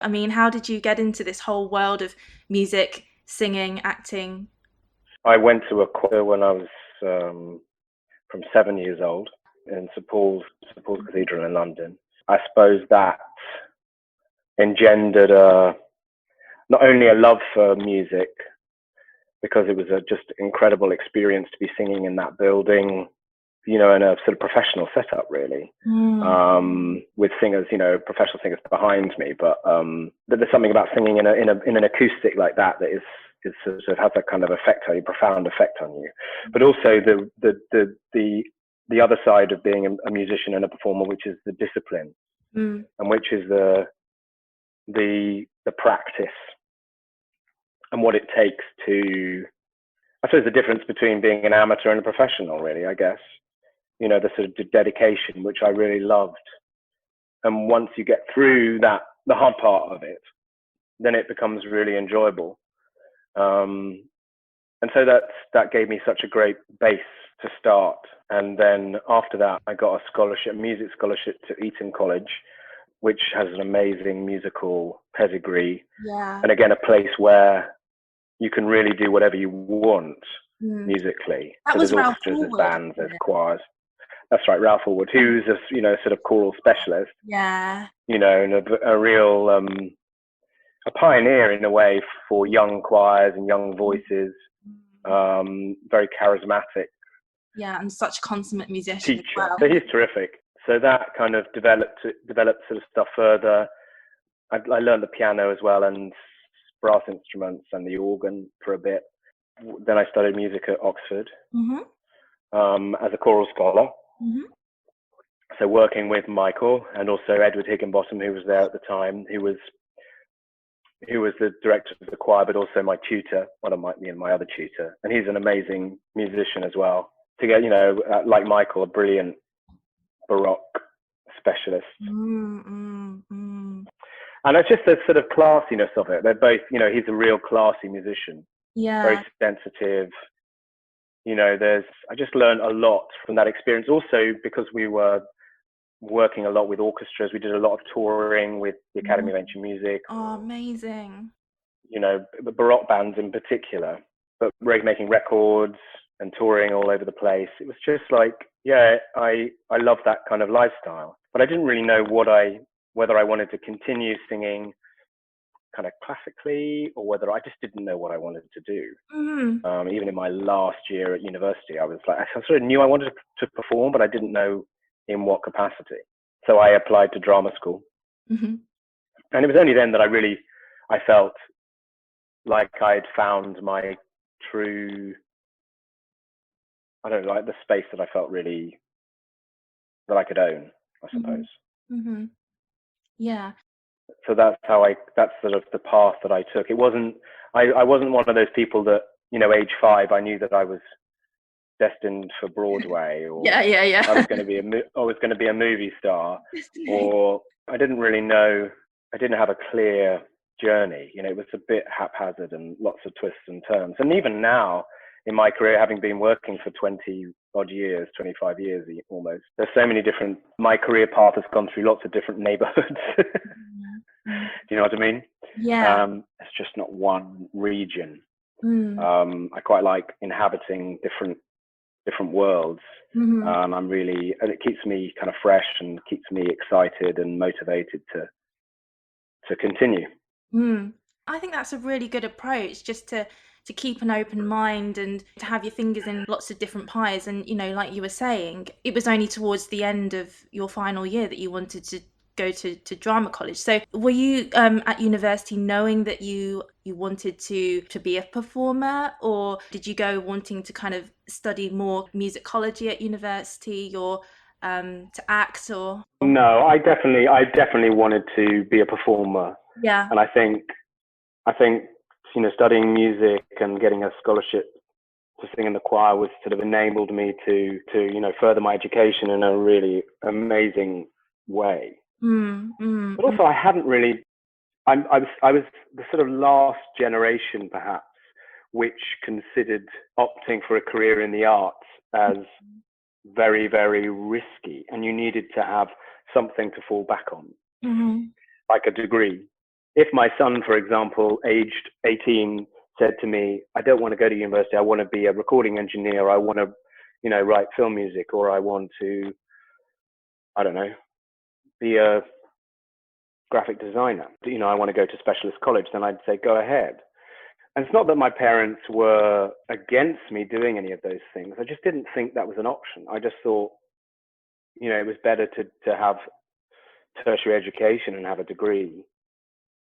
I mean, how did you get into this whole world of music, singing, acting? I went to a choir when I was from 7 years old in St Paul's Cathedral in London. I suppose that engendered not only a love for music, because it was a just incredible experience to be singing in that building, in a sort of professional setup, really, with singers, professional singers behind me. But there's something about singing in an acoustic like that is sort of has that kind of effect, a profound effect on you. But also the other side of being a musician and a performer, which is the discipline, and which is the practice and what it takes to, I suppose, the difference between being an amateur and a professional, really, I guess. The sort of dedication, which I really loved. And once you get through that, the hard part of it, then it becomes really enjoyable. And so that gave me such a great base to start. And then after that, I got a music scholarship to Eton College, which has an amazing musical pedigree. Yeah. And again, a place where you can really do whatever you want musically. That So was there's Ralph orchestras, there's Forward, bands, there's choirs. That's right, Ralph Forward, who's a sort of choral specialist. Yeah. And a real a pioneer in a way for young choirs and young voices. Very charismatic. Yeah, and such a consummate musician Teacher. as well. So he's terrific. So that kind of developed sort of stuff further. I learned the piano as well, and brass instruments and the organ for a bit. Then I studied music at Oxford as a choral scholar. So working with Michael and also Edward Higginbottom, who was there at the time, who was the director of the choir, but also my tutor, my other tutor. And he's an amazing musician as well. To get, like Michael, a brilliant Baroque specialist. And it's just the sort of classiness of it. They're both, he's a real classy musician. Yeah. Very sensitive. I just learned a lot from that experience. Also, because we were working a lot with orchestras, we did a lot of touring with the Academy of Ancient Music. Oh, amazing. The Baroque bands in particular, but making records and touring all over the place. It was just like, I love that kind of lifestyle. But I didn't really know whether I wanted to continue singing kind of classically, or whether I just didn't know what I wanted to do. Even in my last year at university, I was like, I sort of knew I wanted to perform, but I didn't know in what capacity. So I applied to drama school. And it was only then that I felt like I'd found my true, like the space that I felt really that I could own, I suppose. Yeah. So that's sort of the path that I took. I wasn't one of those people that, age 5, I knew that I was destined for Broadway, or Yeah. I was going to be a movie star, or I didn't really know. I didn't have a clear journey. It was a bit haphazard and lots of twists and turns. And even now in my career, having been working for 20 odd years, 25 years almost, there's so many my career path has gone through lots of different neighborhoods. Do you know what I mean? Yeah. It's just not one region. I quite like inhabiting different worlds. And it keeps me kind of fresh and keeps me excited and motivated to continue. I think that's a really good approach, just to keep an open mind and to have your fingers in lots of different pies. And like you were saying, it was only towards the end of your final year that you wanted to go to drama college. So were you at university knowing that you wanted to be a performer, or did you go wanting to kind of study more musicology at university, or to act? Or no, I definitely wanted to be a performer. Yeah. And I think studying music and getting a scholarship to sing in the choir was sort of enabled me to further my education in a really amazing way. But also, I hadn't really. I was the sort of last generation, perhaps, which considered opting for a career in the arts as very, very risky, and you needed to have something to fall back on, like a degree. if my son, for example, aged 18, said to me, I don't want to go to university, I want to be a recording engineer, I want to, write film music, or I want to, I don't know, be a graphic designer, I want to go to specialist college, then I'd say, go ahead. And it's not that my parents were against me doing any of those things. I just didn't think that was an option. I just thought, it was better to have tertiary education and have a degree.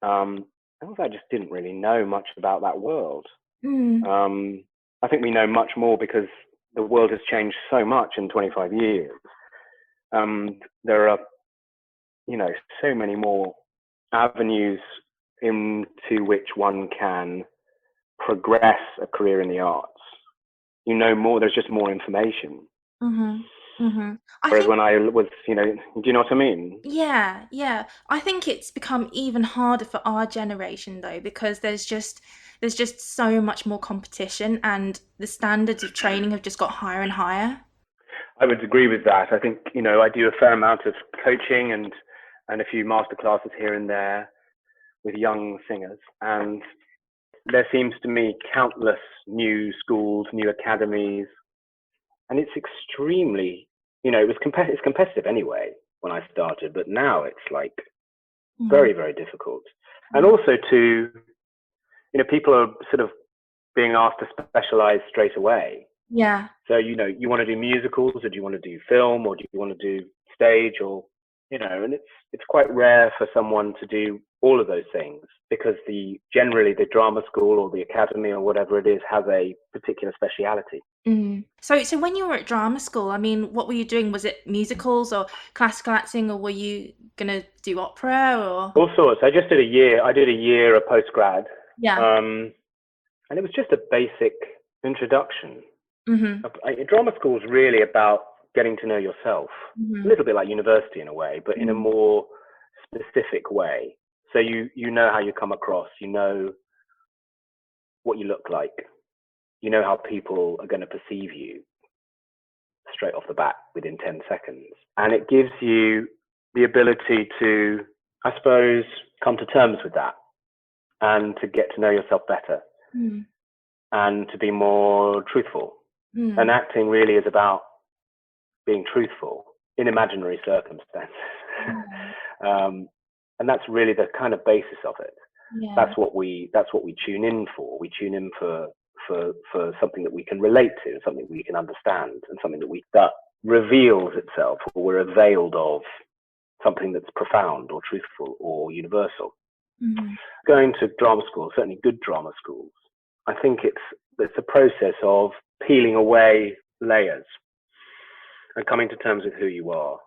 I just didn't really know much about that world. I think we know much more because the world has changed so much in 25 years. There are, so many more avenues into which one can progress a career in the arts. More, there's just more information. I Whereas think, when I was, do you know what I mean? yeah. I think it's become even harder for our generation though, because there's just so much more competition, and the standards of training have just got higher and higher. I would agree with that. I think, I do a fair amount of coaching and a few master classes here and there with young singers. And there seems to me countless new schools, new academies. And it's extremely, it's competitive anyway when I started, but now it's like very, very difficult. And also people are sort of being asked to specialize straight away. Yeah. So, you want to do musicals, or do you want to do film, or do you want to do stage, or, and it's quite rare for someone to do all of those things, because generally the drama school or the academy or whatever it is has a particular speciality. So when you were at drama school, I mean, what were you doing? Was it musicals or classical acting, or were you gonna do opera or? All sorts. I just did a year. I did a year of postgrad. Yeah. And it was just a basic introduction. Drama school is really about getting to know yourself, a little bit like university in a way, but in a more specific way. So you know how you come across, you know what you look like, you know how people are going to perceive you straight off the bat within 10 seconds. And it gives you the ability to, I suppose, come to terms with that and to get to know yourself better and to be more truthful. And acting really is about being truthful in imaginary circumstances. And that's really the kind of basis of it. Yeah. That's what we tune in for. We tune in for something that we can relate to, something we can understand, and something that reveals itself, or we're availed of something that's profound or truthful or universal. Going to drama school, certainly good drama schools, I think it's a process of peeling away layers and coming to terms with who you are.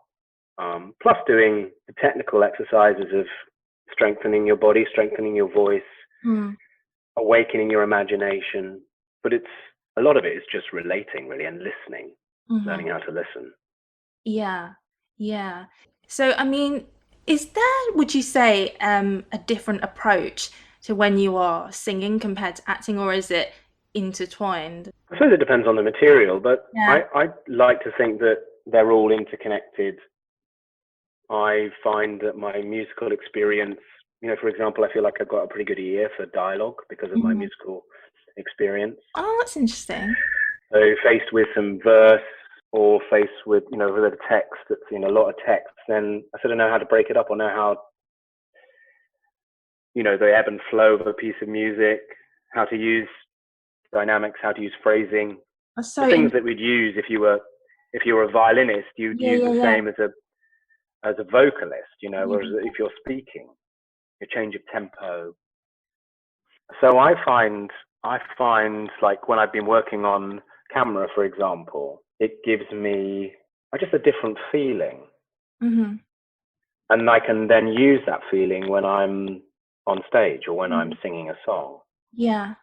Plus doing the technical exercises of strengthening your body, strengthening your voice, awakening your imagination. But a lot of it is just relating, really, and listening, learning how to listen. Yeah. So, I mean, is there, would you say, a different approach to when you are singing compared to acting, or is it intertwined? I suppose it depends on the material, but yeah. I like to think that they're all interconnected. I find that my musical experience, for example, I feel like I've got a pretty good ear for dialogue because of my musical experience. Oh, that's interesting. So faced with some verse or faced with, with a text that's, a lot of text, then I sort of know how to break it up, or know how, the ebb and flow of a piece of music, how to use dynamics, how to use phrasing. So the things that we'd use if you were a violinist, you'd use the same as a vocalist, whereas if you're speaking, a change of tempo. So I find like when I've been working on camera, for example, it gives me just a different feeling. And I can then use that feeling when I'm on stage or when I'm singing a song. Yeah.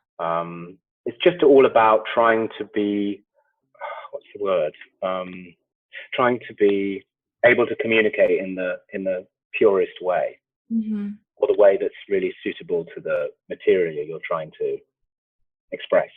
It's just all about trying to be, what's the word? Trying to be able to communicate in the purest way, or the way that's really suitable to the material you're trying to express.